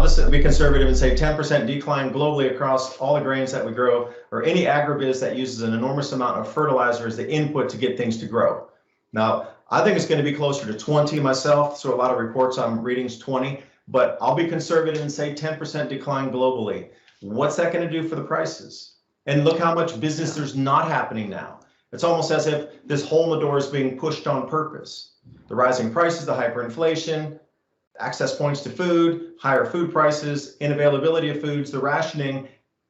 I'll just be conservative and say 10% decline globally across all the grains that we grow, or any agribiz that uses an enormous amount of fertilizer as the input to get things to grow. Now, I think it's going to be closer to 20 myself, so a lot of reports I'm reading is 20, but I'll be conservative and say 10% decline globally. What's that going to do for the prices? And look how much business there's not happening now. It's almost as if this hole in the door is being pushed on purpose. The rising prices, the hyperinflation, access points to food, higher food prices, inavailability of foods, the rationing,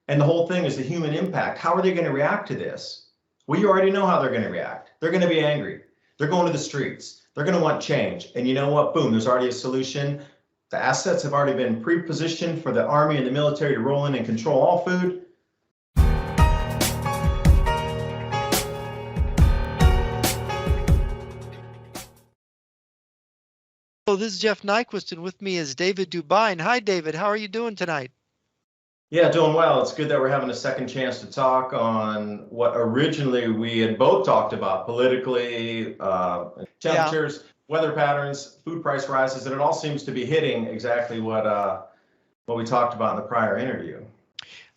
and the whole thing is the human impact. How are they going to react to this? Well, you already know how they're going to react. They're going to be angry. They're going to the streets. They're going to want change. And you know what? Boom, there's already a solution. The assets have already been pre-positioned for the army and the military to roll in and control all food. Hello, this is Jeff Nyquist, and with me is David Dubine. Hi, David. How are you doing tonight? Yeah, doing well. It's good that we're having a second chance to talk on what originally we had both talked about politically, temperatures, weather patterns, food price rises, and it all seems to be hitting exactly what we talked about in the prior interview.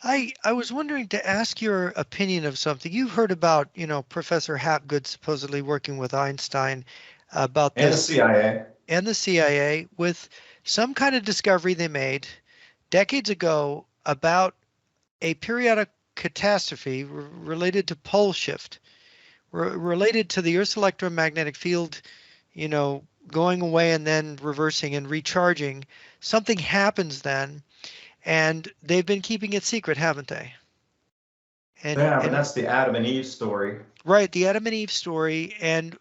I was wondering to ask your opinion of something. You've heard about, Professor Hapgood supposedly working with Einstein about this. And the CIA. And the CIA with some kind of discovery they made decades ago about a periodic catastrophe related to pole shift, related to the Earth's electromagnetic field, going away and then reversing and recharging. Something happens then, and they've been keeping it secret, haven't they? And that's the Adam and Eve story. Right, the Adam and Eve story. And,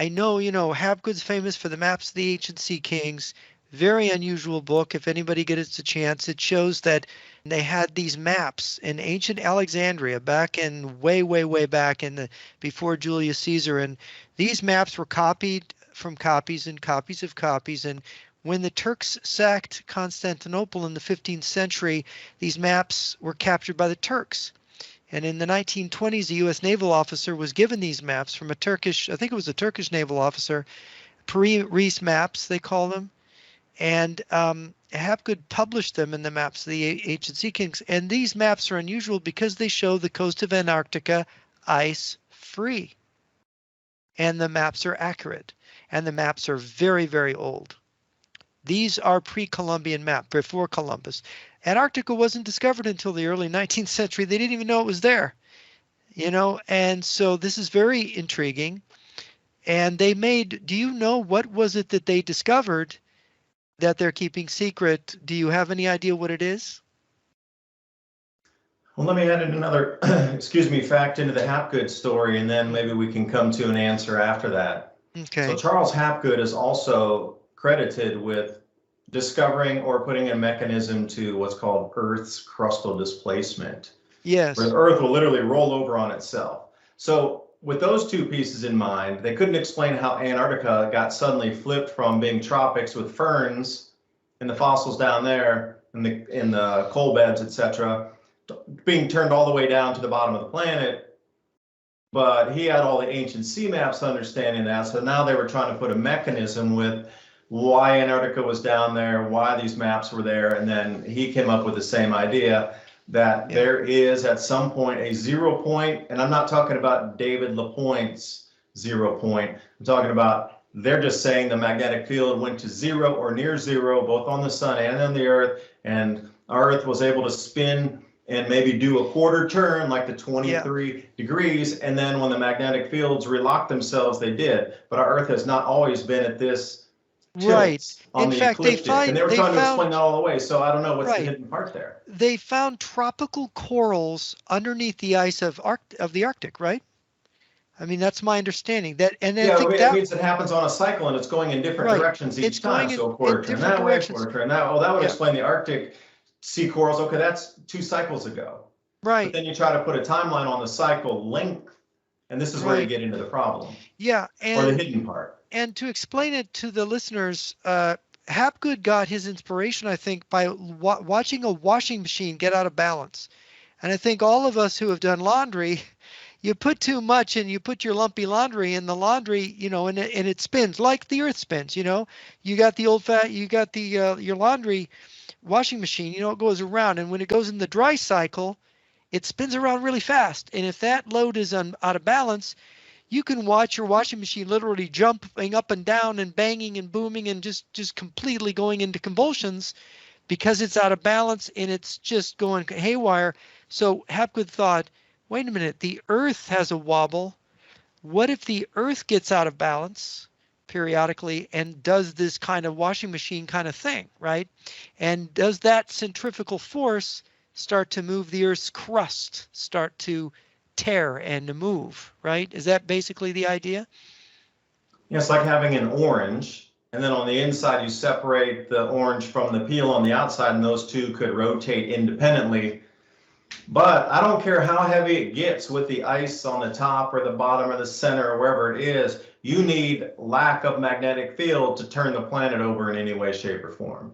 I know, Hapgood's famous for the maps of the ancient sea kings. Very unusual book. If anybody gets a chance, it shows that they had these maps in ancient Alexandria back in way back in before Julius Caesar. And these maps were copied from copies and copies of copies. And when the Turks sacked Constantinople in the 15th century, these maps were captured by the Turks. And in the 1920s, a U.S. naval officer was given these maps from I think it was a Turkish naval officer, Reese maps, they call them. And Hapgood published them in the maps of the ancient sea kings. And these maps are unusual because they show the coast of Antarctica ice-free. And the maps are accurate. And the maps are very, very old. These are pre-Columbian maps, before Columbus. Antarctica wasn't discovered until the early 19th century. They didn't even know it was there, and so this is very intriguing. And they made, do you know what was it that they discovered that they're keeping secret? Do you have any idea what it is? Well, let me add in another, fact into the Hapgood story, and then maybe we can come to an answer after that. Okay. So Charles Hapgood is also credited with discovering or putting a mechanism to what's called Earth's crustal displacement. Yes. Where the Earth will literally roll over on itself. So with those two pieces in mind, they couldn't explain how Antarctica got suddenly flipped from being tropics with ferns and the fossils down there in the coal beds, etc., being turned all the way down to the bottom of the planet. But he had all the ancient sea maps understanding that. So now they were trying to put a mechanism with why Antarctica was down there, why these maps were there, and then he came up with the same idea that there is at some point a 0 point, and I'm not talking about David LaPointe's 0 point. I'm talking about they're just saying the magnetic field went to zero or near zero, both on the sun and on the Earth, and our Earth was able to spin and maybe do a quarter turn like the 23 degrees, and then when the magnetic fields relocked themselves, they did. But our Earth has not always been at this right. On in the fact, ecliptic, and they were trying to explain that all the way. So I don't know what's the hidden part there. They found tropical corals underneath the ice of the Arctic, right? I mean, that's my understanding. It means it happens on a cycle and it's going in different directions each time. So a quarter turn that way, quarter turn that. Oh, that would explain the Arctic sea corals. Okay, that's 2 cycles ago. Right. But then you try to put a timeline on the cycle length, and this is where you get into the problem. Yeah, or the hidden part. And to explain it to the listeners, Hapgood got his inspiration, I think, by watching a washing machine get out of balance. And I think all of us who have done laundry, you put too much and you put your lumpy laundry in the laundry, and it spins like the earth spins, You got the your laundry washing machine, it goes around, and when it goes in the dry cycle, it spins around really fast. And if that load is out of balance, you can watch your washing machine literally jumping up and down and banging and booming and just completely going into convulsions because it's out of balance and it's just going haywire. So Hapgood thought, wait a minute, the earth has a wobble. What if the earth gets out of balance periodically and does this kind of washing machine kind of thing, right? And does that centrifugal force start to move the earth's crust, start to tear and to move, right? Is that basically the idea? Yeah, it's like having an orange, and then on the inside you separate the orange from the peel on the outside, and those two could rotate independently. But I don't care how heavy it gets with the ice on the top or the bottom or the center or wherever it is, you need lack of magnetic field to turn the planet over in any way, shape, or form.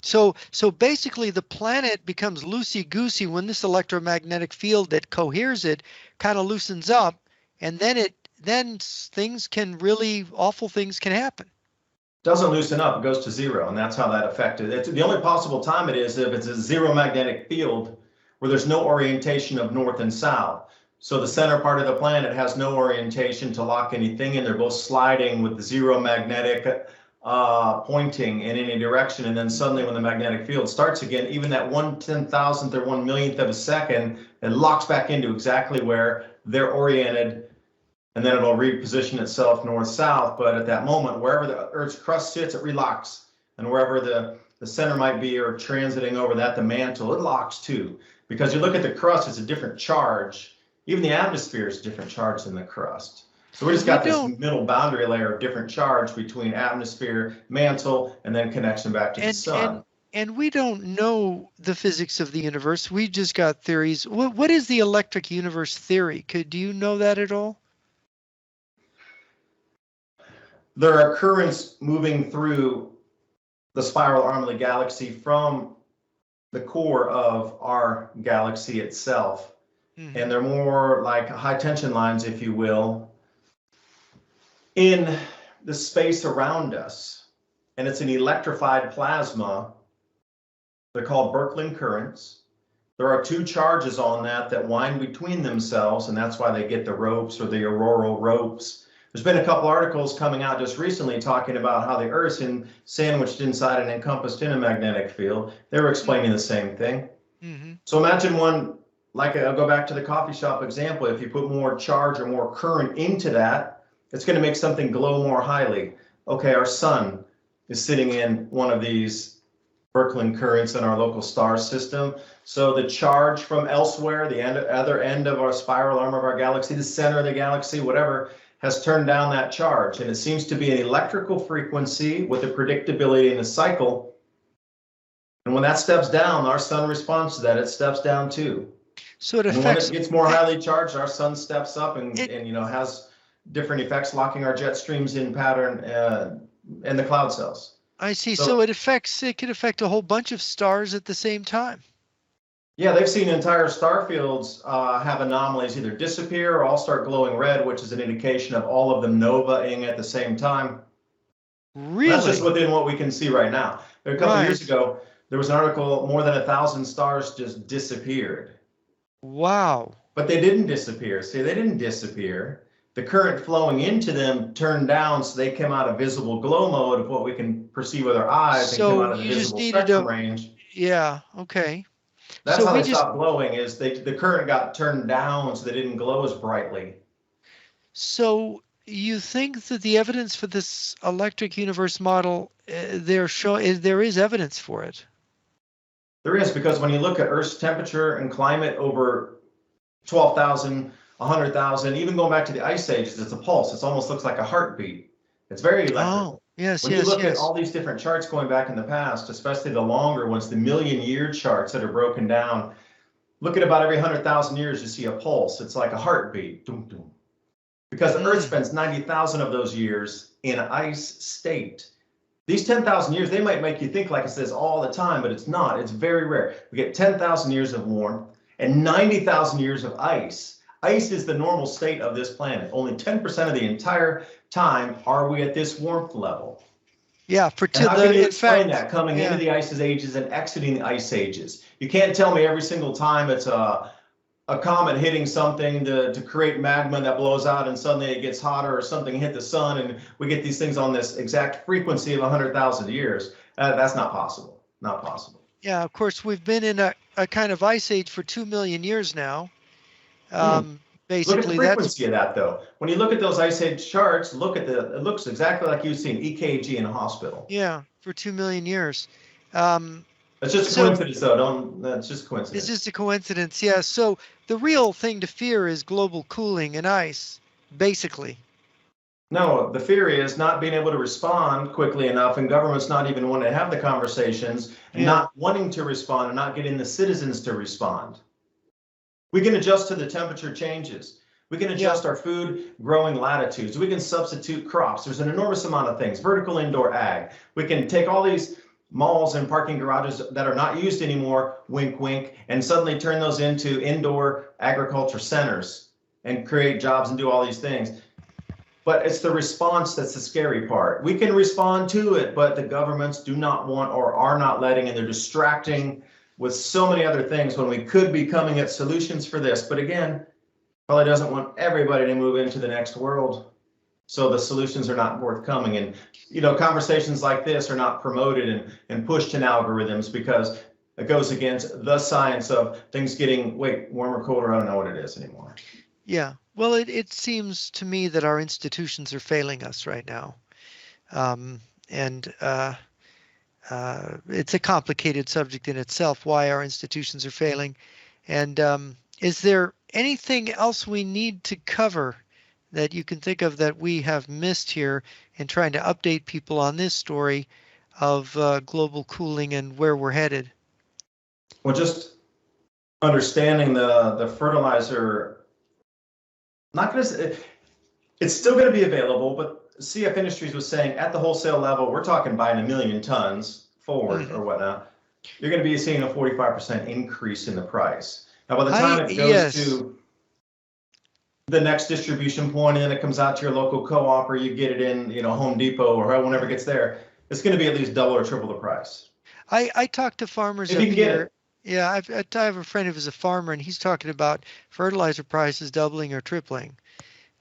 So basically the planet becomes loosey-goosey when this electromagnetic field that coheres it kind of loosens up, and then awful things can happen. Doesn't loosen up, it goes to zero, and that's how that affected it. The only possible time it is if it's a zero magnetic field where there's no orientation of north and south. So the center part of the planet has no orientation to lock anything in. They're both sliding with zero magnetic pointing in any direction. And then suddenly when the magnetic field starts again, even that 1/10,000th or 1/1,000,000th of a second, it locks back into exactly where they're oriented. And then it'll reposition itself north-south. But at that moment, wherever the Earth's crust sits, it relocks. And wherever the center might be or transiting over that, the mantle, it locks too. Because you look at the crust, it's a different charge. Even the atmosphere is a different charge than the crust. So we just got this middle boundary layer of different charge between atmosphere, mantle, and then connection back to the sun. And we don't know the physics of the universe. We just got theories. What is the electric universe theory? Do you know that at all? There are currents moving through the spiral arm of the galaxy from the core of our galaxy itself. And they're more like high tension lines, if you will, in the space around us. And it's an electrified plasma. They're called Birkeland currents. There are two charges on that wind between themselves, and that's why they get the ropes or the auroral ropes. There's been a couple articles coming out just recently talking about how the Earth's sandwiched inside and encompassed in a magnetic field. They were explaining the same thing. So imagine one, like I'll go back to the coffee shop example. If you put more charge or more current into that, it's going to make something glow more highly. Okay, our sun is sitting in one of these Birkeland currents in our local star system. So the charge from elsewhere, the other end of our spiral arm of our galaxy, the center of the galaxy, whatever, has turned down that charge. And it seems to be an electrical frequency with a predictability in the cycle. And when that steps down, our sun responds to that. It steps down too. So it affects. And when it gets more highly charged, our sun steps up and has different effects, locking our jet streams in pattern and the cloud cells. I see. So it could affect a whole bunch of stars at the same time. Yeah, they've seen entire star fields have anomalies either disappear or all start glowing red, which is an indication of all of them novaing at the same time. Really? That's just within what we can see right now. A couple of years ago, there was an article, more than 1,000 stars just disappeared. Wow. But they didn't disappear. See, they didn't disappear. The current flowing into them turned down, so they came out of visible glow mode of what we can perceive with our eyes and came out of the visible spectrum range. Yeah, okay. That's how they stopped glowing, is the current got turned down so they didn't glow as brightly. So you think that the evidence for this electric universe model, there is evidence for it? There is, because when you look at Earth's temperature and climate over 12,000, 100,000, even going back to the ice ages, it's a pulse. It almost looks like a heartbeat. It's very electrical. Yes, when you look at all these different charts going back in the past, especially the longer ones, the million-year charts that are broken down, look at about every 100,000 years, you see a pulse. It's like a heartbeat. Doom, doom. Because the Earth spends 90,000 of those years in ice state. These 10,000 years, they might make you think like it says all the time, but it's not. It's very rare. We get 10,000 years of warmth and 90,000 years of ice. Ice is the normal state of this planet. Only 10% of the entire time are we at this warmth level. Yeah, And how can you in explain fact, that coming yeah. into the ice ages and exiting the ice ages? You can't tell me every single time it's a comet hitting something to create magma that blows out and suddenly it gets hotter, or something hit the sun and we get these things on this exact frequency of 100,000 years. That's not possible. Not possible. Yeah, of course, we've been in a kind of ice age for 2 million years now. Look at the Basically, frequency of that, though. When you look at those ice age charts, it looks exactly like you've seen EKG in a hospital. yeah, for 2 million years. It's just a So coincidence, though. That's just coincidence. it's just a coincidence, yeah. So the real thing to fear is global cooling and ice, basically. No, the fear is not being able to respond quickly enough, and governments not even wanting to have the conversations, and not wanting to respond, and not getting the citizens to respond. We can adjust to the temperature changes. We can adjust our food growing latitudes. We can substitute crops. There's an enormous amount of things. Vertical indoor ag. We can take all these malls and parking garages that are not used anymore, wink, wink, and suddenly turn those into indoor agriculture centers and create jobs and do all these things. But it's the response that's the scary part. We can respond to it, but the governments do not want or are not letting, and they're distracting with so many other things when we could be coming at solutions for this. But again, probably doesn't want everybody to move into the next world. So the solutions are not forthcoming. And, conversations like this are not promoted and pushed in algorithms because it goes against the science of things getting, warmer, colder. I don't know what it is anymore. Yeah. Well, it seems to me that our institutions are failing us right now. It's a complicated subject in itself, why our institutions are failing. And is there anything else we need to cover that you can think of that we have missed here in trying to update people on this story of global cooling and where we're headed? Well, just understanding the fertilizer, it's still going to be available, but CF Industries was saying at the wholesale level, we're talking buying 1 million tons forward or whatnot. You're going to be seeing a 45% increase in the price. Now, by the time it goes to the next distribution point and then it comes out to your local co-op, or you get it in, Home Depot or whenever it gets there, it's going to be at least double or triple the price. I talk to farmers if up you can here. Get it. Yeah, I have a friend who's a farmer, and he's talking about fertilizer prices doubling or tripling.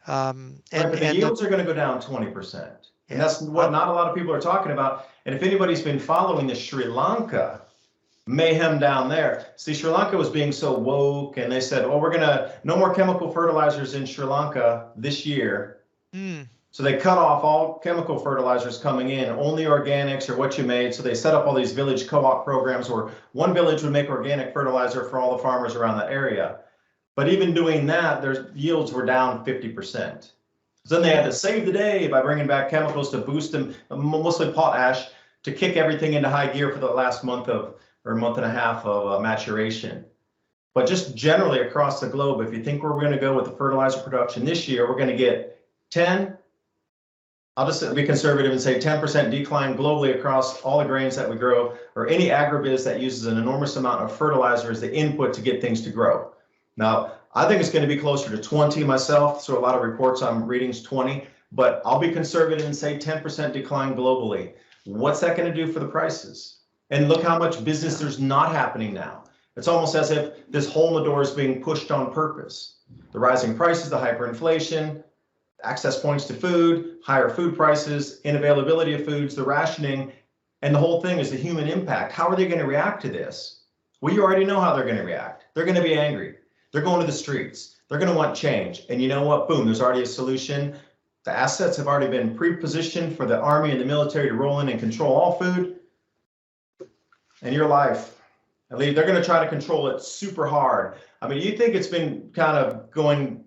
But the yields are going to go down 20%. And that's what not a lot of people are talking about. And if anybody's been following the Sri Lanka mayhem down there, see, Sri Lanka was being so woke, and they said, no more chemical fertilizers in Sri Lanka this year. So they cut off all chemical fertilizers coming in, only organics or what you made. So they set up all these village co-op programs where one village would make organic fertilizer for all the farmers around that area. But even doing that, their yields were down 50%. So then they had to save the day by bringing back chemicals to boost them, mostly potash, to kick everything into high gear for the last month and a half of maturation. But just generally across the globe, if you think we're going to go with the fertilizer production this year, we're going to get 10, I'll just be conservative and say 10% decline globally across all the grains that we grow, or any agribusiness that uses an enormous amount of fertilizer as the input to get things to grow. Now, I think it's going to be closer to 20 myself, so a lot of reports I'm reading is 20, but I'll be conservative and say 10% decline globally. What's that going to do for the prices? And look how much business there's not happening now. It's almost as if this hole in the door is being pushed on purpose. The rising prices, the hyperinflation, access points to food, higher food prices, inavailability of foods, the rationing, and the whole thing is the human impact. How are they going to react to this? Well, you already know how they're going to react. They're going to be angry. They're going to the streets. They're going to want change. And you know what? Boom, there's already a solution. The assets have already been pre-positioned for the army and the military to roll in and control all food and your life. I mean, they're going to try to control it super hard. I mean, you think it's been kind of going,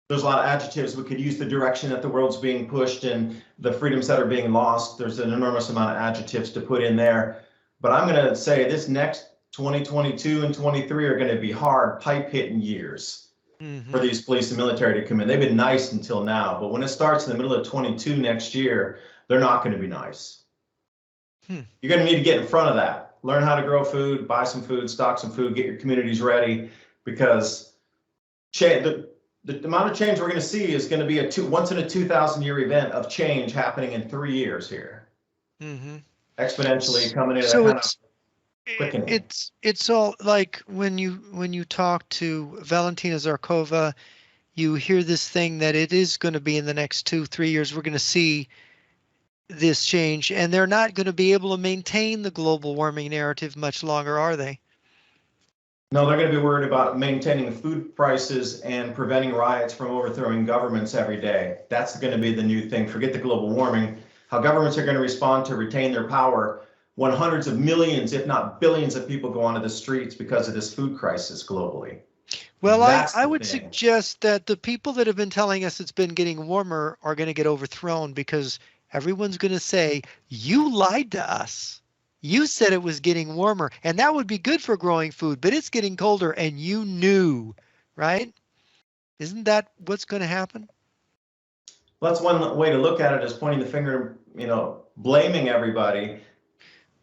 there's a lot of adjectives we could use, the direction that the world's being pushed and the freedoms that are being lost. There's an enormous amount of adjectives to put in there. But I'm going to say this next 2022 and 23 are going to be hard pipe hitting years for these police and military to come in. They've been nice until now, but when it starts in the middle of 22 next year, they're not going to be nice. You're going to need to get in front of that. Learn how to grow food, buy some food, stock some food, get your communities ready, because The amount of change we're going to see is going to be once in a 2,000-year event of change happening in 3 years here, exponentially coming in at So kind of quickening. it's all like when you talk to Valentina Zarkova, you hear this thing that it is going to be in the next 2-3 years. We're going to see this change, and they're not going to be able to maintain the global warming narrative much longer, are they? No, they're going to be worried about maintaining food prices and preventing riots from overthrowing governments every day. That's going to be the new thing. Forget the global warming. How governments are going to respond to retain their power when hundreds of millions, if not billions of people go onto the streets because of this food crisis globally. Well, I would suggest that the people that have been telling us it's been getting warmer are going to get overthrown, because everyone's going to say, you lied to us. You said it was getting warmer, and that would be good for growing food, but it's getting colder, and you knew, right? Isn't that what's going to happen? Well, that's one way to look at it, is pointing the finger, blaming everybody.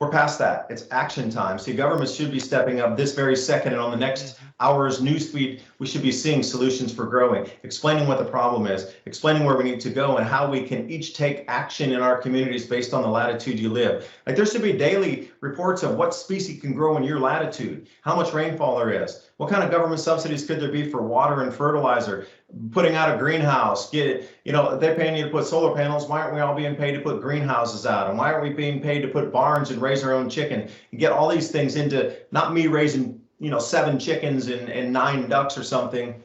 We're past that. It's action time. See, governments should be stepping up this very second, and on the next hour's newsfeed, we should be seeing solutions for growing, explaining what the problem is, explaining where we need to go, and how we can each take action in our communities based on the latitude you live. Like, there should be daily reports of what species can grow in your latitude, how much rainfall there is, what kind of government subsidies could there be for water and fertilizer, putting out a greenhouse. They're paying you to put solar panels. Why aren't we all being paid to put greenhouses out? And why aren't we being paid to put barns and raise our own chicken and get all these things into, not me raising 7 chickens and 9 ducks or something,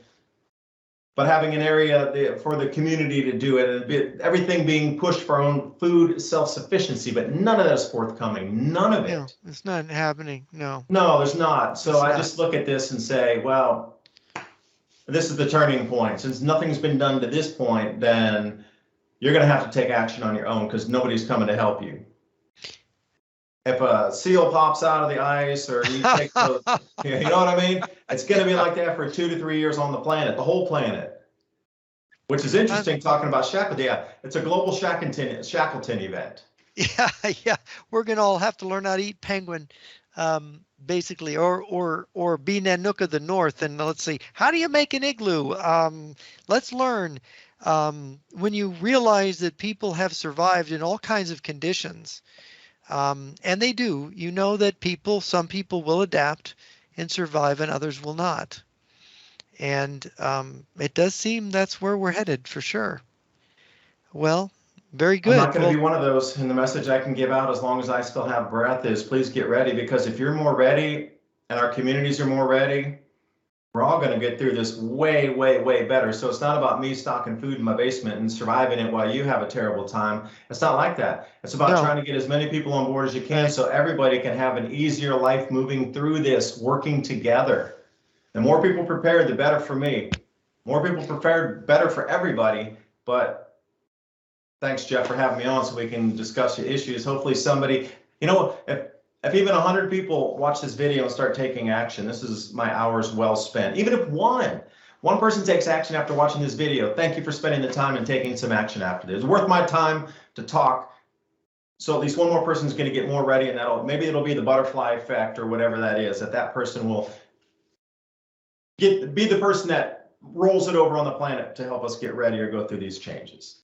but having an area for the community to do it, and everything being pushed for our own food self-sufficiency. But none of that is forthcoming. None of it. No, it's not happening. No, there's not. So I just look at this and say, well, this is the turning point. Since nothing's been done to this point, then you're going to have to take action on your own, because nobody's coming to help you. If a seal pops out of the ice, or you take you know what I mean? It's going to be like that for 2 to 3 years on the planet, the whole planet. Which is interesting, talking about Shackleton. Yeah, it's a global Shackleton event. Yeah. We're going to all have to learn how to eat penguin. Basically, or be Nanook of the North, and let's see, how do you make an igloo? Let's learn. When you realize that people have survived in all kinds of conditions, and they do, that some people will adapt and survive, and others will not. And it does seem that's where we're headed, for sure. Well, very good. I'm not going to be one of those, and the message I can give out as long as I still have breath is, please get ready, because if you're more ready and our communities are more ready, we're all going to get through this way, way, way better. So it's not about me stocking food in my basement and surviving it while you have a terrible time. It's not like that. It's about trying to get as many people on board as you can, so everybody can have an easier life moving through this, working together. The more people prepared, the better for me. More people prepared, better for everybody. But thanks, Jeff, for having me on so we can discuss the issues. Hopefully somebody, if even 100 people watch this video and start taking action, this is my hours well spent. Even if one person takes action after watching this video, thank you for spending the time and taking some action after this. It's worth my time to talk. So at least one more person is going to get more ready, and maybe it'll be the butterfly effect or whatever that is, that person will be the person that rolls it over on the planet to help us get ready or go through these changes.